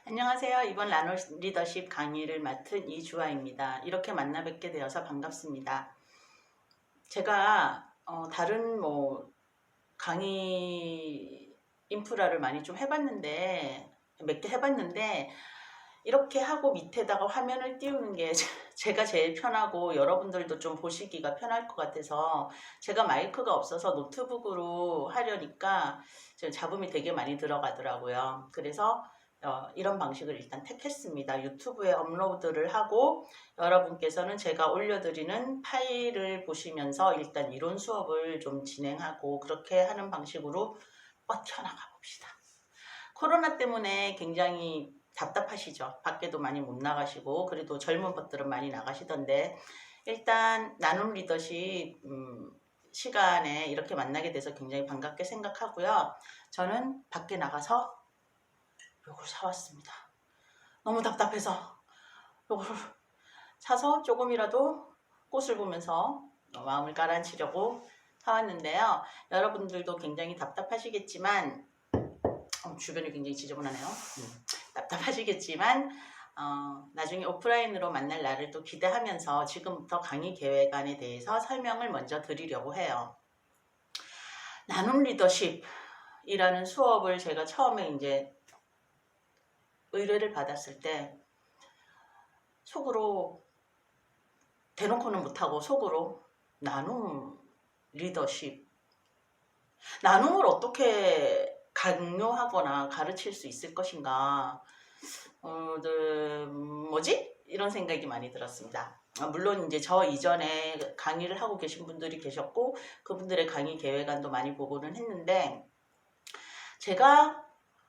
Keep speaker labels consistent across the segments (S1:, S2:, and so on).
S1: 안녕하세요. 이번 나노 리더십 강의를 맡은 이주아입니다. 이렇게 만나 뵙게 되어서 반갑습니다. 제가 다른 강의 인프라를 많이 좀 해봤는데 몇 개 해봤는데 이렇게 하고 밑에다가 화면을 띄우는 게 제가 제일 편하고 여러분들도 좀 보시기가 편할 것 같아서 제가 마이크가 없어서 노트북으로 하려니까 잡음이 되게 많이 들어가더라고요. 그래서 이런 방식을 일단 택했습니다. 유튜브에 업로드를 하고 여러분께서는 제가 올려드리는 파일을 보시면서 일단 이론 수업을 좀 진행하고 그렇게 하는 방식으로 뻗쳐나가 봅시다. 코로나 때문에 굉장히 답답하시죠? 밖에도 많이 못 나가시고 그래도 젊은 것들은 많이 나가시던데 일단 나눔 리더십 시간에 이렇게 만나게 돼서 굉장히 반갑게 생각하고요. 저는 밖에 나가서 요걸 사왔습니다. 너무 답답해서 요걸 사서 조금이라도 꽃을 보면서 마음을 가라앉히려고 사왔는데요. 여러분들도 굉장히 답답하시겠지만 주변이 굉장히 지저분하네요. 답답하시겠지만 나중에 오프라인으로 만날 날을 또 기대하면서 지금부터 강의 계획안에 대해서 설명을 먼저 드리려고 해요. 나눔 리더십이라는 수업을 제가 처음에 이제 의뢰를 받았을 때 속으로 대놓고는 못하고 속으로 나눔 리더십 나눔을 어떻게 강요하거나 가르칠 수 있을 것인가 뭐지? 이런 생각이 많이 들었습니다. 물론 이제 저 이전에 강의를 하고 계신 분들이 계셨고 그분들의 강의 계획안도 많이 보고는 했는데 제가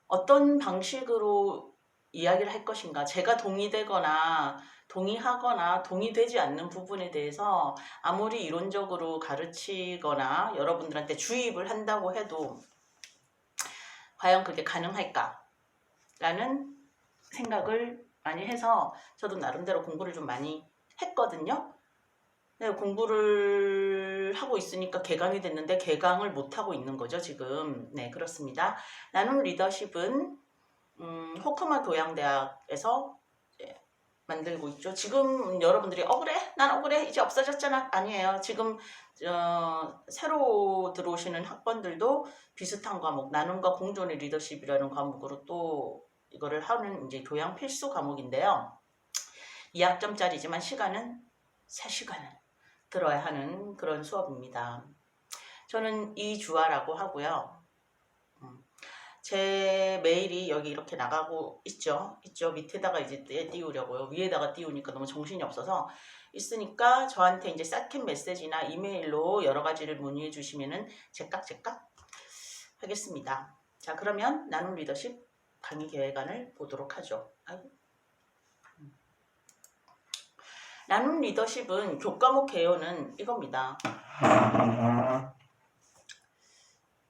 S1: 어떤 방식으로 이야기를 할 것인가 제가 동의되거나 동의하거나 동의되지 않는 부분에 대해서 아무리 이론적으로 가르치거나 여러분들한테 주입을 한다고 해도 과연 그게 가능할까? 라는 생각을 많이 해서 저도 나름대로 공부를 좀 많이 했거든요. 공부를 하고 있으니까 개강이 됐는데 개강을 못하고 있는 거죠 지금. 네, 그렇습니다. 나눔 리더십은 호크마 교양대학에서 만들고 있죠. 지금 여러분들이 억울해? 난 억울해? 이제 없어졌잖아. 아니에요. 지금 새로 들어오시는 학번들도 비슷한 과목 나눔과 공존의 리더십이라는 과목으로 또 이거를 하는 이제 교양 필수 과목인데요. 2학점짜리지만 시간은 3시간을 들어야 하는 그런 수업입니다. 저는 이주아라고 하고요. 제 메일이 여기 이렇게 나가고 있죠. 밑에다가 이제 띄우려고요. 위에다가 띄우니까 너무 정신이 없어서 있으니까 저한테 이제 싹캔 메시지나 이메일로 여러 가지를 문의해 주시면은 제깍 하겠습니다. 자, 그러면 나눔 리더십 강의 계획안을 보도록 하죠. 나눔 리더십은 교과목 개요는 이겁니다.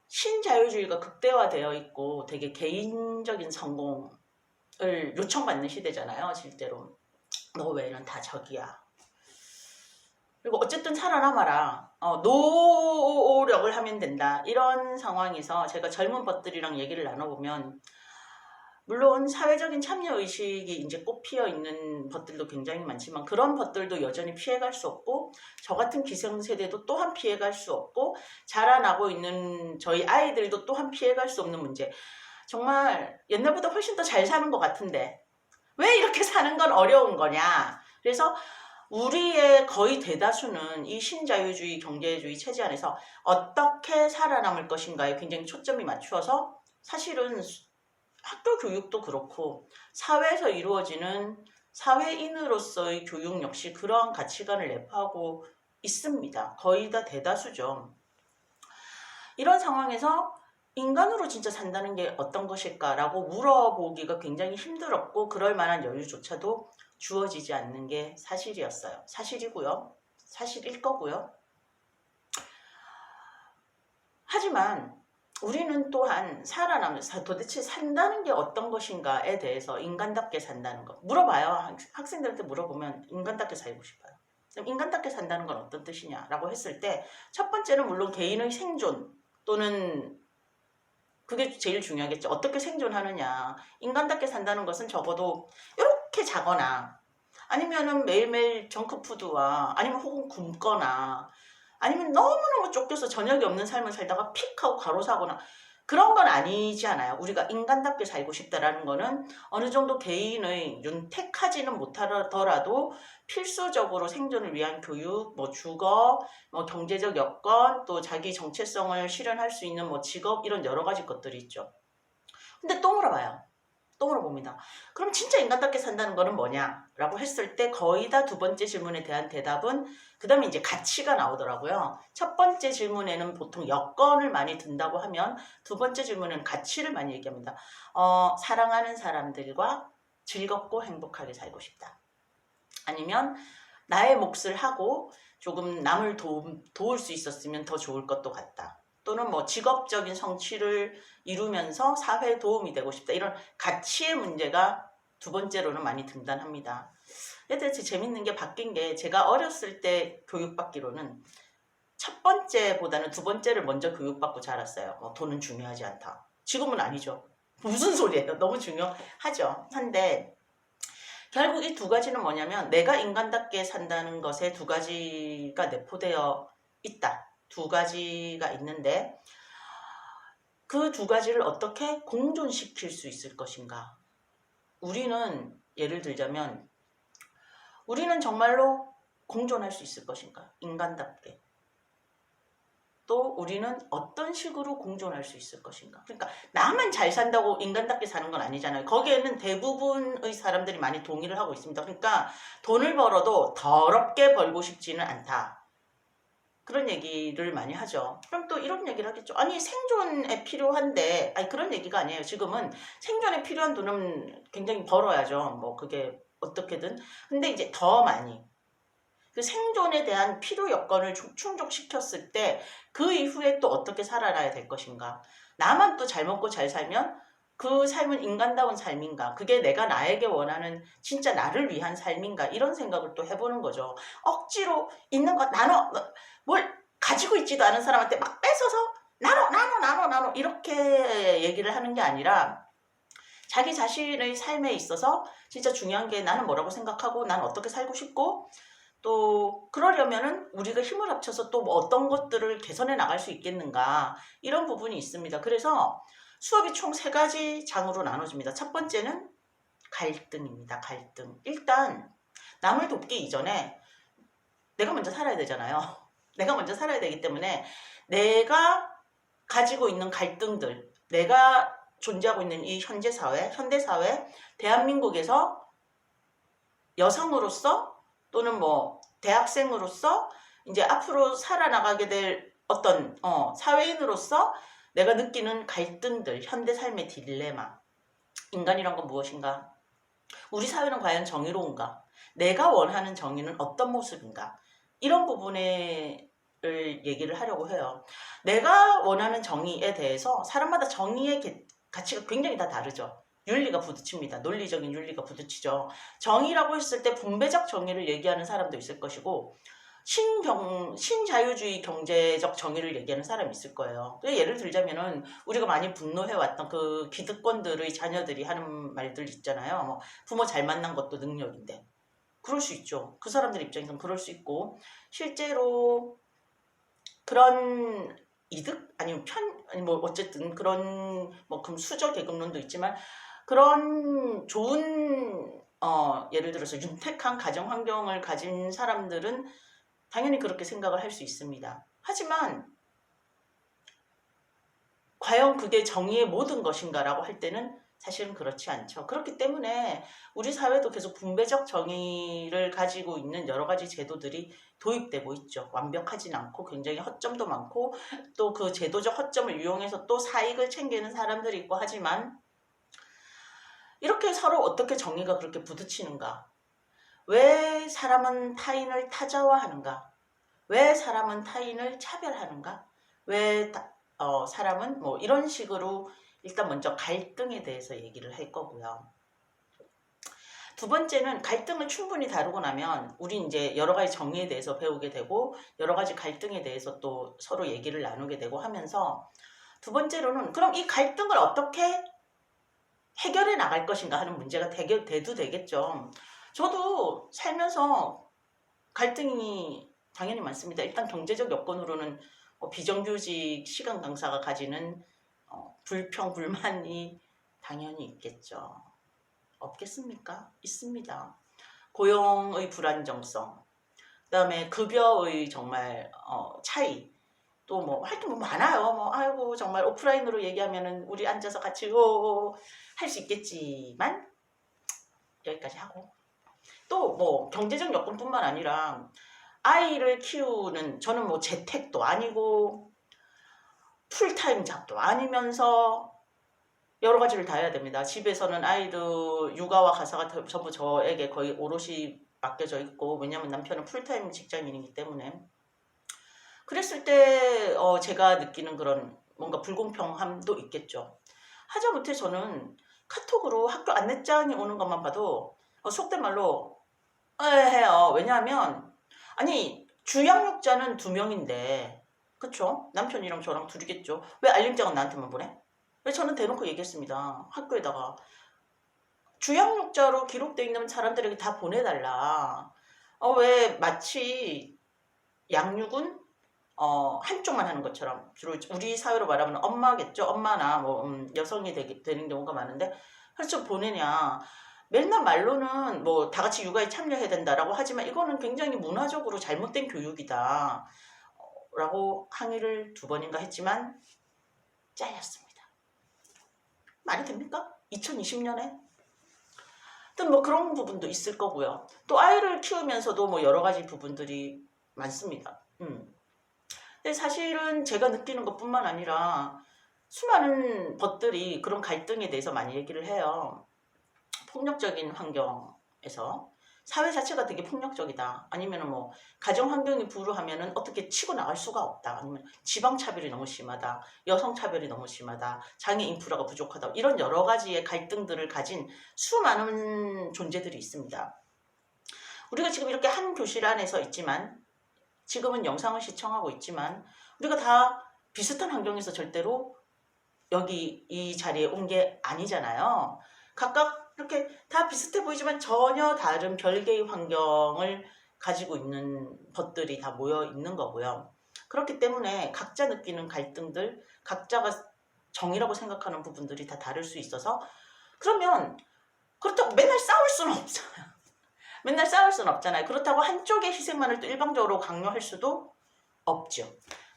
S1: 신자유주의가 극대화되어 있고 되게 개인적인 성공을 요청받는 시대잖아요. 실제로 너 외에는 다 적이야. 그리고 어쨌든 살아남아라. 노력을 하면 된다. 이런 상황에서 제가 젊은 것들이랑 얘기를 나눠보면 물론 사회적인 참여의식이 이제 꽃피어 있는 것들도 굉장히 많지만 그런 것들도 여전히 피해갈 수 없고 저 같은 기성세대도 또한 피해갈 수 없고 자라나고 있는 저희 아이들도 또한 피해갈 수 없는 문제. 정말 옛날보다 훨씬 더 잘 사는 것 같은데 왜 이렇게 사는 건 어려운 거냐. 그래서 우리의 거의 대다수는 이 신자유주의 경제주의 체제 안에서 어떻게 살아남을 것인가에 굉장히 초점이 맞추어서 사실은 학교 교육도 그렇고 사회에서 이루어지는 사회인으로서의 교육 역시 그러한 가치관을 내포하고 있습니다. 거의 다 대다수죠. 이런 상황에서 인간으로 진짜 산다는 게 어떤 것일까라고 물어보기가 굉장히 힘들었고 그럴 만한 여유조차도 주어지지 않는 게 사실이었어요. 사실이고요. 사실일 거고요. 하지만 우리는 또한 살아남으면서 도대체 산다는 게 어떤 것인가에 대해서 인간답게 산다는 거 물어봐요. 학생들한테 물어보면 인간답게 살고 싶어요. 그럼 인간답게 산다는 건 어떤 뜻이냐라고 했을 때 첫 번째는 물론 개인의 생존 또는 그게 제일 중요하겠죠. 어떻게 생존하느냐. 인간답게 산다는 것은 적어도 이렇게 자거나 아니면은 매일매일 정크푸드와 아니면 혹은 굶거나 아니면 너무너무 쫓겨서 저녁이 없는 삶을 살다가 픽 하고 과로사거나 그런 건 아니지 않아요. 우리가 인간답게 살고 싶다라는 거는 어느 정도 개인의 윤택하지는 못하더라도 필수적으로 생존을 위한 교육, 뭐 주거, 뭐 경제적 여건, 또 자기 정체성을 실현할 수 있는 뭐 직업 이런 여러 가지 것들이 있죠. 근데 또 물어봐요. 또 물어봅니다. 그럼 진짜 인간답게 산다는 거는 뭐냐? 라고 했을 때 거의 다 두 번째 질문에 대한 대답은 그 다음에 이제 가치가 나오더라고요. 첫 번째 질문에는 보통 여건을 많이 든다고 하면 두 번째 질문은 가치를 많이 얘기합니다. 사랑하는 사람들과 즐겁고 행복하게 살고 싶다. 아니면 나의 몫을 하고 조금 남을 도울 수 있었으면 더 좋을 것도 같다. 또는 뭐 직업적인 성취를 이루면서 사회에 도움이 되고 싶다. 이런 가치의 문제가 두 번째로는 많이 등단합니다. 대체 재밌는 게 바뀐 게 제가 어렸을 때 교육받기로는 첫 번째보다는 두 번째를 먼저 교육받고 자랐어요. 돈은 중요하지 않다. 지금은 아니죠. 무슨 소리예요? 너무 중요하죠. 한데 결국 이 두 가지는 뭐냐면 내가 인간답게 산다는 것에 두 가지가 내포되어 있다. 두 가지가 있는데 그 두 가지를 어떻게 공존시킬 수 있을 것인가. 우리는 예를 들자면 우리는 정말로 공존할 수 있을 것인가. 인간답게. 또 우리는 어떤 식으로 공존할 수 있을 것인가. 그러니까 나만 잘 산다고 인간답게 사는 건 아니잖아요. 거기에는 대부분의 사람들이 많이 동의를 하고 있습니다. 그러니까 돈을 벌어도 더럽게 벌고 싶지는 않다. 그런 얘기를 많이 하죠. 그럼 또 이런 얘기를 하겠죠. 아니 생존에 필요한데 아니 그런 얘기가 아니에요. 지금은 생존에 필요한 돈은 굉장히 벌어야죠. 뭐 그게 어떻게든. 근데 이제 더 많이 그 생존에 대한 필요 여건을 충족시켰을 때 그 이후에 또 어떻게 살아가야 될 것인가. 나만 또 잘 먹고 잘 살면 그 삶은 인간다운 삶인가. 그게 내가 나에게 원하는 진짜 나를 위한 삶인가. 이런 생각을 또 해보는 거죠. 억지로 있는 것 나눠 뭘 가지고 있지도 않은 사람한테 막 뺏어서 나눠 이렇게 얘기를 하는 게 아니라 자기 자신의 삶에 있어서 진짜 중요한 게 나는 뭐라고 생각하고 난 어떻게 살고 싶고 또 그러려면은 우리가 힘을 합쳐서 또 뭐 어떤 것들을 개선해 나갈 수 있겠는가 이런 부분이 있습니다. 그래서 수업이 총 3가지 장으로 나눠집니다. 첫 번째는 갈등입니다. 갈등. 일단 남을 돕기 이전에 내가 먼저 살아야 되잖아요. 내가 먼저 살아야 되기 때문에 내가 가지고 있는 갈등들, 내가 존재하고 있는 이 현대 사회, 대한민국에서 여성으로서 또는 뭐 대학생으로서 이제 앞으로 살아나가게 될 어떤 사회인으로서 내가 느끼는 갈등들, 현대 삶의 딜레마. 인간이란 건 무엇인가? 우리 사회는 과연 정의로운가? 내가 원하는 정의는 어떤 모습인가? 이런 부분을 얘기를 하려고 해요. 내가 원하는 정의에 대해서 사람마다 정의의 가치가 굉장히 다 다르죠. 윤리가 부딪힙니다. 논리적인 윤리가 부딪히죠. 정의라고 했을 때 분배적 정의를 얘기하는 사람도 있을 것이고 신자유주의 경제적 정의를 얘기하는 사람이 있을 거예요. 예를 들자면은 우리가 많이 분노해왔던 그 기득권들의 자녀들이 하는 말들 있잖아요. 뭐 부모 잘 만난 것도 능력인데 그럴 수 있죠. 그 사람들 입장에서는 그럴 수 있고 실제로 그런 이득 아니면 아니 뭐 어쨌든 그런 뭐 금수저 계급론도 있지만 그런 좋은 예를 들어서 윤택한 가정 환경을 가진 사람들은 당연히 그렇게 생각을 할 수 있습니다. 하지만 과연 그게 정의의 모든 것인가라고 할 때는 사실은 그렇지 않죠. 그렇기 때문에 우리 사회도 계속 분배적 정의를 가지고 있는 여러 가지 제도들이 도입되고 있죠. 완벽하진 않고 굉장히 허점도 많고 또 그 제도적 허점을 이용해서 또 사익을 챙기는 사람들이 있고 하지만 이렇게 서로 어떻게 정의가 그렇게 부딪히는가? 왜 사람은 타인을 타자화하는가? 왜 사람은 타인을 차별하는가? 왜 사람은 뭐 이런 식으로 일단 먼저 갈등에 대해서 얘기를 할 거고요. 두 번째는 갈등을 충분히 다루고 나면 우리 이제 여러 가지 정의에 대해서 배우게 되고 여러 가지 갈등에 대해서 또 서로 얘기를 나누게 되고 하면서 두 번째로는 그럼 이 갈등을 어떻게 해결해 나갈 것인가 하는 문제가 돼도 되겠죠. 저도 살면서 갈등이 당연히 많습니다. 일단 경제적 여건으로는 비정규직 시간 강사가 가지는 불평, 불만이 당연히 있겠죠. 없겠습니까? 있습니다. 고용의 불안정성, 그다음에 급여의 정말 차이, 또 뭐 하여튼 뭐 많아요. 뭐 아이고 정말 오프라인으로 얘기하면은 우리 앉아서 같이 할 수 있겠지만 여기까지 하고, 또 뭐 경제적 여건뿐만 아니라 아이를 키우는, 저는 뭐 재택도 아니고 풀타임 잡도 아니면서 여러 가지를 다 해야 됩니다. 집에서는 아이들 육아와 가사가 전부 저에게 거의 오롯이 맡겨져 있고, 왜냐하면 남편은 풀타임 직장인이기 때문에. 그랬을 때 제가 느끼는 그런 뭔가 불공평함도 있겠죠. 하다못해 저는 카톡으로 학교 안내장이 오는 것만 봐도 속된 말로 해요. 왜냐하면 아니 주양육자는 2명인데 그쵸? 남편이랑 저랑 둘이겠죠. 왜 알림장은 나한테만 보내? 왜 저는 대놓고 얘기했습니다. 학교에다가 주양육자로 기록되어 있는 사람들에게 다 보내달라. 왜 마치 양육은 한쪽만 하는 것처럼, 주로 우리 사회로 말하면 엄마겠죠. 엄마나 뭐 여성이 되는 경우가 많은데 그래서 보내냐. 맨날 말로는 뭐 다 같이 육아에 참여해야 된다라고 하지만 이거는 굉장히 문화적으로 잘못된 교육이다 라고 항의를 2번인가 했지만 잘렸습니다. 말이 됩니까? 2020년에? 또 뭐 그런 부분도 있을 거고요. 또 아이를 키우면서도 뭐 여러 가지 부분들이 많습니다. 근데 사실은 제가 느끼는 것뿐만 아니라 수많은 것들이 그런 갈등에 대해서 많이 얘기를 해요. 폭력적인 환경에서 사회 자체가 되게 폭력적이다. 아니면 뭐 가정 환경이 불우하면은 어떻게 치고 나갈 수가 없다. 아니면 지방 차별이 너무 심하다. 여성 차별이 너무 심하다. 장애 인프라가 부족하다. 이런 여러 가지의 갈등들을 가진 수많은 존재들이 있습니다. 우리가 지금 이렇게 한 교실 안에서 있지만, 지금은 영상을 시청하고 있지만 우리가 다 비슷한 환경에서 절대로 여기 이 자리에 온 게 아니잖아요. 각각 이렇게 다 비슷해 보이지만 전혀 다른 별개의 환경을 가지고 있는 것들이 다 모여 있는 거고요. 그렇기 때문에 각자 느끼는 갈등들, 각자가 정의라고 생각하는 부분들이 다 다를 수 있어서, 그러면 그렇다고 맨날 싸울 수는 없어요. 맨날 싸울 수는 없잖아요. 그렇다고 한쪽의 희생만을 또 일방적으로 강요할 수도 없죠.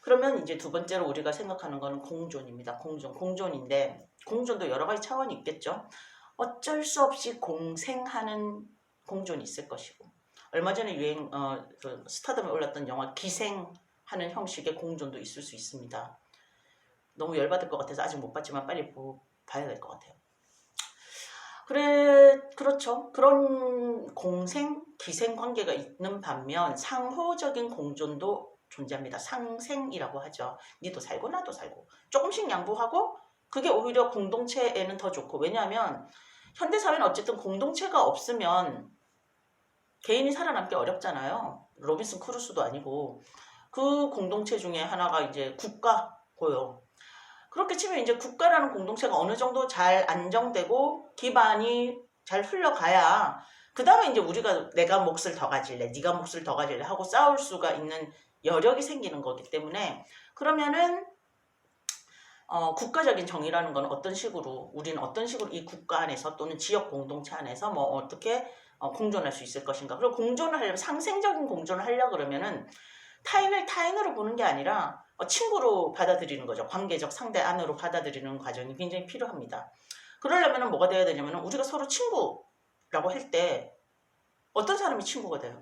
S1: 그러면 이제 2번째로 우리가 생각하는 거는 공존입니다. 공존인데 공존도 여러 가지 차원이 있겠죠. 어쩔 수 없이 공생하는 공존이 있을 것이고, 얼마 전에 그 스타덤에 올랐던 영화 기생하는 형식의 공존도 있을 수 있습니다. 너무 열받을 것 같아서 아직 못 봤지만 빨리 봐야 될 것 같아요. 그렇죠. 그런 공생, 기생 관계가 있는 반면 상호적인 공존도 존재합니다. 상생이라고 하죠. 니도 살고 나도 살고 조금씩 양보하고, 그게 오히려 공동체에는 더 좋고, 왜냐하면 현대사회는 어쨌든 공동체가 없으면 개인이 살아남기 어렵잖아요. 로빈슨 크루소도 아니고. 그 공동체 중에 하나가 이제 국가고요. 그렇게 치면 이제 국가라는 공동체가 어느 정도 잘 안정되고 기반이 잘 흘러가야 그 다음에 이제 우리가 내가 몫을 더 가질래, 네가 몫을 더 가질래 하고 싸울 수가 있는 여력이 생기는 거기 때문에, 그러면은 국가적인 정의라는 건 어떤 식으로, 우리는 어떤 식으로 이 국가 안에서 또는 지역 공동체 안에서 뭐 어떻게 공존할 수 있을 것인가. 그리고 공존을 하려면, 상생적인 공존을 하려고 그러면은 타인을 타인으로 보는 게 아니라 친구로 받아들이는 거죠. 관계적 상대 안으로 받아들이는 과정이 굉장히 필요합니다. 그러려면 뭐가 돼야 되냐면, 우리가 서로 친구라고 할 때 어떤 사람이 친구가 돼요?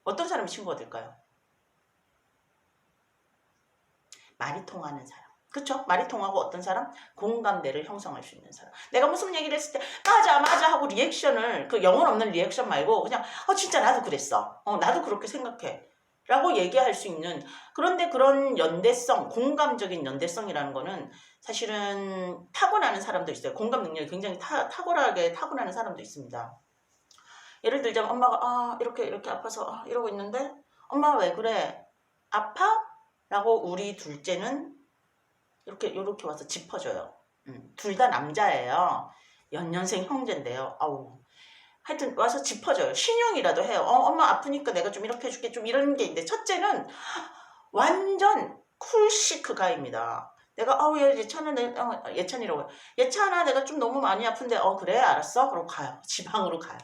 S1: 어떤 사람이 친구가 될까요? 말이 통하는 사람. 그쵸? 말이 통하고 어떤 사람? 공감대를 형성할 수 있는 사람. 내가 무슨 얘기를 했을 때 맞아 맞아 하고 리액션을, 그 영혼 없는 리액션 말고 그냥 진짜 나도 그랬어. 나도 그렇게 생각해. 라고 얘기할 수 있는, 그런데 그런 연대성, 공감적인 연대성이라는 거는 사실은 타고나는 사람도 있어요. 공감 능력이 굉장히 탁월하게 타고나는 사람도 있습니다. 예를 들자면 엄마가 이렇게 아파서 이러고 있는데, 엄마 왜 그래? 아파? 라고 우리 둘째는 요렇게 와서 짚어줘요. 둘 다 남자예요. 연년생 형제인데요. 아우. 하여튼 와서 짚어줘요. 신용이라도 해요. 엄마 아프니까 내가 좀 이렇게 해줄게. 좀 이런 게 있는데, 첫째는 완전 쿨시크 가입니다. 내가 예찬이라고 해요. 예찬아, 내가 좀 너무 많이 아픈데 그래 알았어? 그러고 가요. 지방으로 가요.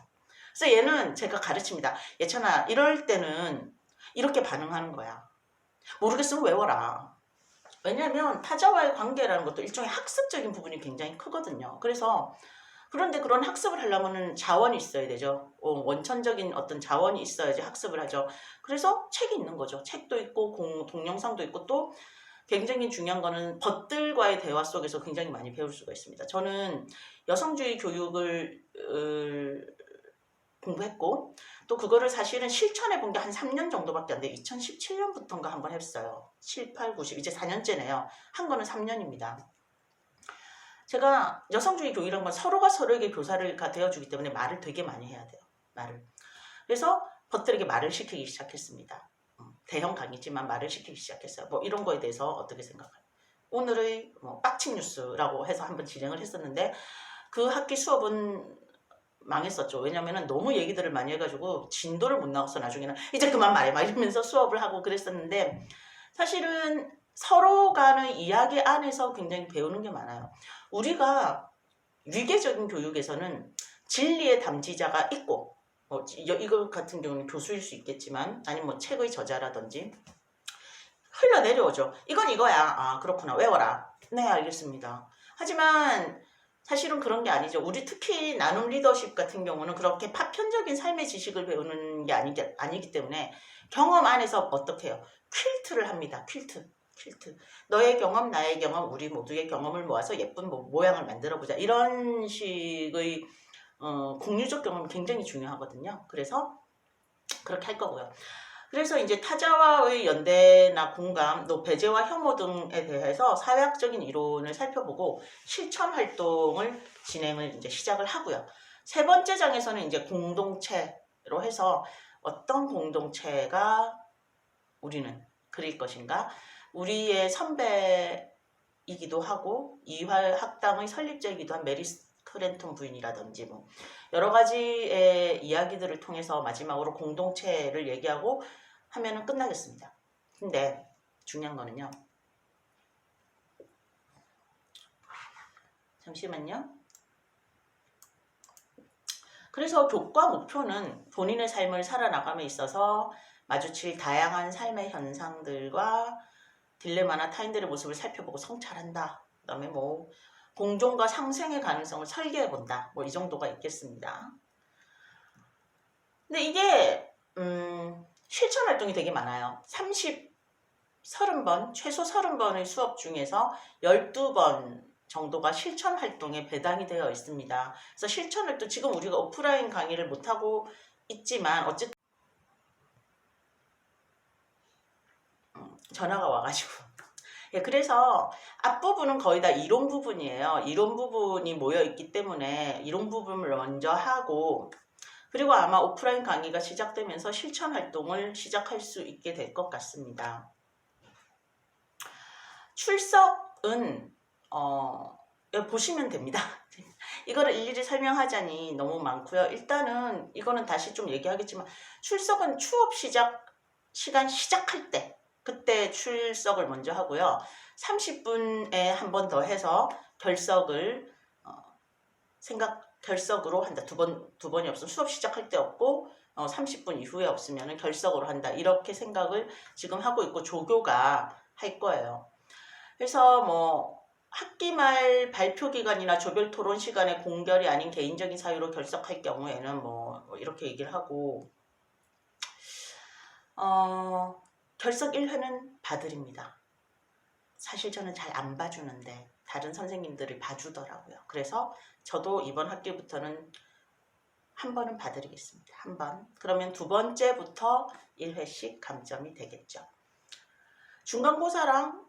S1: 그래서 얘는 제가 가르칩니다. 예찬아, 이럴 때는 이렇게 반응하는 거야. 모르겠으면 외워라. 왜냐하면 타자와의 관계라는 것도 일종의 학습적인 부분이 굉장히 크거든요. 그런데 그런 학습을 하려면 자원이 있어야 되죠. 원천적인 어떤 자원이 있어야지 학습을 하죠. 그래서 책이 있는 거죠. 책도 있고 동영상도 있고, 또 굉장히 중요한 거는 벗들과의 대화 속에서 굉장히 많이 배울 수가 있습니다. 저는 여성주의 교육을 공부했고, 또 그거를 사실은 실천해 본 게 한 3년 정도밖에 안 돼요. 2017년부터인가 한번 했어요. 7, 8, 90 이제 4년째네요. 한 거는 3년입니다. 제가 여성주의 교육이란 건 서로가 서로에게 교사를 되어주기 때문에 말을 되게 많이 해야 돼요. 말을. 그래서 벗들에게 말을 시키기 시작했습니다. 대형 강의지만 말을 시키기 시작했어요. 뭐 이런 거에 대해서 어떻게 생각해요? 오늘의 빡침 뉴스라고 해서 한번 진행을 했었는데, 그 학기 수업은 망했었죠. 왜냐면은 너무 얘기들을 많이 해가지고 진도를 못 나가서 나중에는 이제 그만 말해 막 이러면서 수업을 하고 그랬었는데, 사실은 서로 간의 이야기 안에서 굉장히 배우는 게 많아요. 우리가 위계적인 교육에서는 진리의 담지자가 있고, 이거 같은 경우는 교수일 수 있겠지만, 아니면 책의 저자라든지 흘러내려오죠. 이건 이거야. 아, 그렇구나. 외워라. 네, 알겠습니다. 하지만 사실은 그런 게 아니죠. 우리 특히 나눔 리더십 같은 경우는 그렇게 파편적인 삶의 지식을 배우는 게 아니기 때문에 경험 안에서 어떻게 해요? 퀼트를 합니다. 퀼트. 너의 경험, 나의 경험, 우리 모두의 경험을 모아서 예쁜 모양을 만들어보자. 이런 식의 공유적 경험이 굉장히 중요하거든요. 그래서 그렇게 할 거고요. 그래서 이제 타자와의 연대나 공감, 또 배제와 혐오 등에 대해서 사회학적인 이론을 살펴보고 실천 활동을 진행을 이제 시작을 하고요. 세 번째 장에서는 이제 공동체로 해서 어떤 공동체가 우리는 그릴 것인가, 우리의 선배이기도 하고 이화 학당의 설립자이기도 한 메리 크랜턴 부인이라든지 뭐 여러 가지의 이야기들을 통해서 마지막으로 공동체를 얘기하고 하면은 끝나겠습니다. 근데 중요한 거는요. 잠시만요. 그래서 교과 목표는 본인의 삶을 살아나감에 있어서 마주칠 다양한 삶의 현상들과 딜레마나 타인들의 모습을 살펴보고 성찰한다. 그 다음에 뭐 공존과 상생의 가능성을 설계해본다. 뭐 이 정도가 있겠습니다. 근데 이게 실천 활동이 되게 많아요. 30번, 최소 30번의 수업 중에서 12번 정도가 실천 활동에 배당이 되어 있습니다. 그래서 실천 활동, 지금 우리가 오프라인 강의를 못하고 있지만 어쨌든 전화가 와가지고 예, 그래서 앞부분은 거의 다 이론 부분이에요. 이론 부분이 모여있기 때문에 이론 부분을 먼저 하고, 그리고 아마 오프라인 강의가 시작되면서 실천 활동을 시작할 수 있게 될 것 같습니다. 출석은 보시면 됩니다. 이거를 일일이 설명하자니 너무 많고요. 일단은 이거는 다시 좀 얘기하겠지만, 출석은 추업 시간 시작할 때 그때 출석을 먼저 하고요. 30분에 한 번 더 해서 결석을 결석으로 한다. 두 번이 없으면 수업 시작할 때 없고 30분 이후에 없으면 결석으로 한다. 이렇게 생각을 지금 하고 있고 조교가 할 거예요. 그래서 뭐 학기 말 발표 기간이나 조별 토론 시간에 공결이 아닌 개인적인 사유로 결석할 경우에는 뭐 이렇게 얘기를 하고, 결석 1회는 봐드립니다. 사실 저는 잘 안 봐주는데 다른 선생님들이 봐주더라고요. 그래서 저도 이번 학기부터는 한 번은 봐드리겠습니다. 한 번. 그러면 두 번째부터 1회씩 감점이 되겠죠. 중간고사랑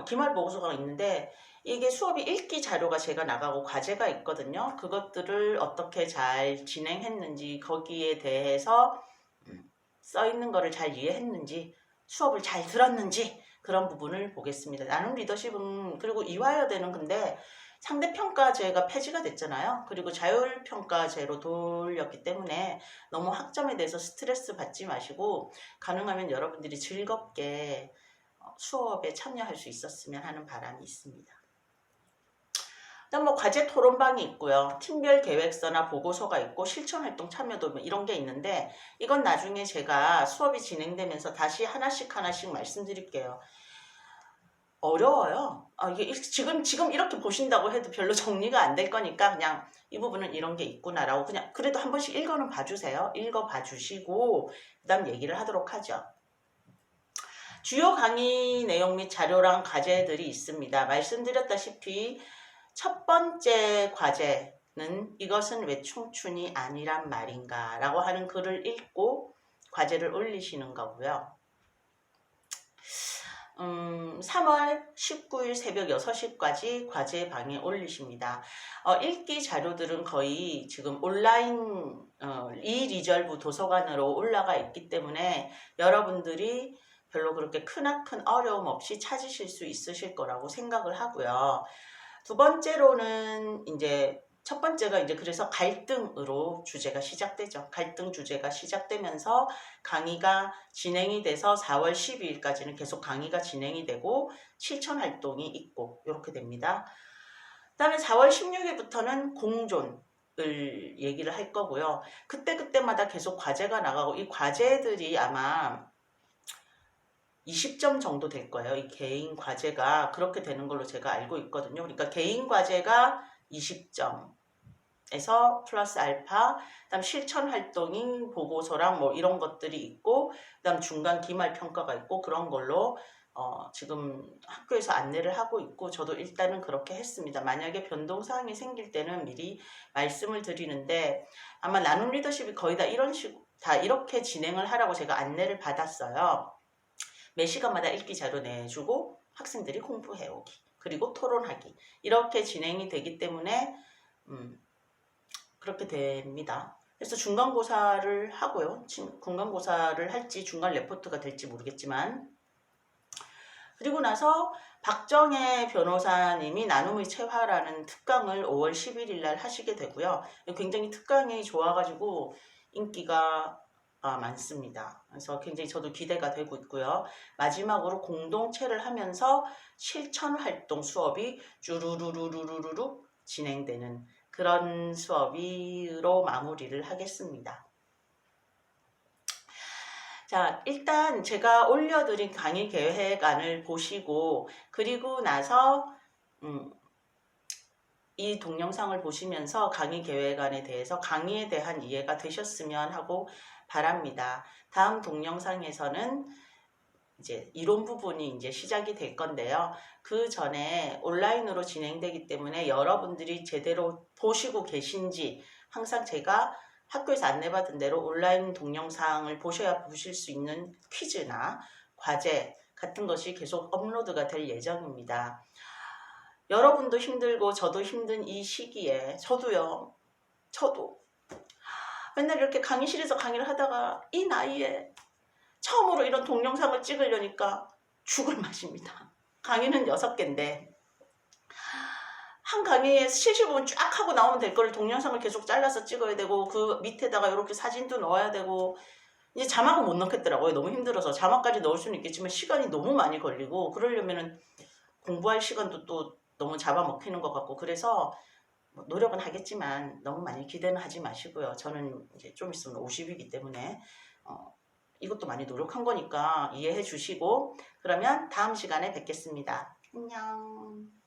S1: 기말보고서가 있는데, 이게 수업이 읽기 자료가 제가 나가고 과제가 있거든요. 그것들을 어떻게 잘 진행했는지, 거기에 대해서 써있는 거를 잘 이해했는지, 수업을 잘 들었는지, 그런 부분을 보겠습니다. 나눔 리더십은 그리고 이화여대는 근데 상대평가제가 폐지가 됐잖아요. 그리고 자율평가제로 돌렸기 때문에 너무 학점에 대해서 스트레스 받지 마시고 가능하면 여러분들이 즐겁게 수업에 참여할 수 있었으면 하는 바람이 있습니다. 일단 뭐 과제 토론방이 있고요. 팀별 계획서나 보고서가 있고 실천활동 참여도 뭐 이런 게 있는데 이건 나중에 제가 수업이 진행되면서 다시 하나씩 말씀드릴게요. 어려워요. 이게 지금 이렇게 보신다고 해도 별로 정리가 안 될 거니까 그냥 이 부분은 이런 게 있구나라고 그냥 그래도 한 번씩 읽어는 봐주세요. 읽어봐 주시고 그 다음 얘기를 하도록 하죠. 주요 강의 내용 및 자료랑 과제들이 있습니다. 말씀드렸다시피 첫 번째 과제는 이것은 왜 청춘이 아니란 말인가 라고 하는 글을 읽고 과제를 올리시는 거고요. 3월 19일 새벽 6시까지 과제방에 올리십니다. 읽기 자료들은 거의 지금 온라인 이리절브 도서관으로 올라가 있기 때문에 여러분들이 별로 그렇게 크나큰 어려움 없이 찾으실 수 있으실 거라고 생각을 하고요. 두 번째로는 이제 첫 번째가 이제 그래서 갈등으로 주제가 시작되죠. 갈등 주제가 시작되면서 강의가 진행이 돼서 4월 12일까지는 계속 강의가 진행이 되고 실천 활동이 있고 이렇게 됩니다. 그 다음에 4월 16일부터는 공존을 얘기를 할 거고요. 그때마다 계속 과제가 나가고 이 과제들이 아마 20점 정도 될 거예요. 이 개인 과제가 그렇게 되는 걸로 제가 알고 있거든요. 그러니까 개인 과제가 20점에서 플러스 알파, 그다음 실천 활동인 보고서랑 뭐 이런 것들이 있고, 그다음 중간 기말 평가가 있고 그런 걸로 지금 학교에서 안내를 하고 있고 저도 일단은 그렇게 했습니다. 만약에 변동사항이 생길 때는 미리 말씀을 드리는데 아마 나눔 리더십이 거의 다 이렇게 진행을 하라고 제가 안내를 받았어요. 매 시간마다 읽기 자료 내주고 학생들이 공부해오기 그리고 토론하기 이렇게 진행이 되기 때문에 그렇게 됩니다. 그래서 중간고사를 하고요. 중간고사를 할지 중간 레포트가 될지 모르겠지만 그리고 나서 박정혜 변호사님이 나눔의 체화라는 특강을 5월 11일 날 하시게 되고요. 굉장히 특강이 좋아가지고 인기가 많습니다. 그래서 굉장히 저도 기대가 되고 있고요. 마지막으로 공동체를 하면서 실천활동 수업이 쭈루루루루루루 진행되는 그런 수업으로 마무리를 하겠습니다. 자, 일단 제가 올려드린 강의 계획안을 보시고 그리고 나서 이 동영상을 보시면서 강의 계획안에 대해서 강의에 대한 이해가 되셨으면 하고 바랍니다. 다음 동영상에서는 이제 이론 부분이 이제 시작이 될 건데요. 그 전에 온라인으로 진행되기 때문에 여러분들이 제대로 보시고 계신지 항상 제가 학교에서 안내받은 대로 온라인 동영상을 보셔야 보실 수 있는 퀴즈나 과제 같은 것이 계속 업로드가 될 예정입니다. 여러분도 힘들고 저도 힘든 이 시기에 저도 맨날 이렇게 강의실에서 강의를 하다가 이 나이에 처음으로 이런 동영상을 찍으려니까 죽을 맛입니다. 강의는 6개인데 한 강의에 75분 쫙 하고 나오면 될 거를 동영상을 계속 잘라서 찍어야 되고 그 밑에다가 이렇게 사진도 넣어야 되고 이제 자막은 못 넣겠더라고요. 너무 힘들어서 자막까지 넣을 수는 있겠지만 시간이 너무 많이 걸리고 그러려면은 공부할 시간도 또 너무 잡아먹히는 것 같고 그래서 노력은 하겠지만 너무 많이 기대는 하지 마시고요. 저는 이제 좀 있으면 50이기 때문에 이것도 많이 노력한 거니까 이해해 주시고 그러면 다음 시간에 뵙겠습니다. 안녕.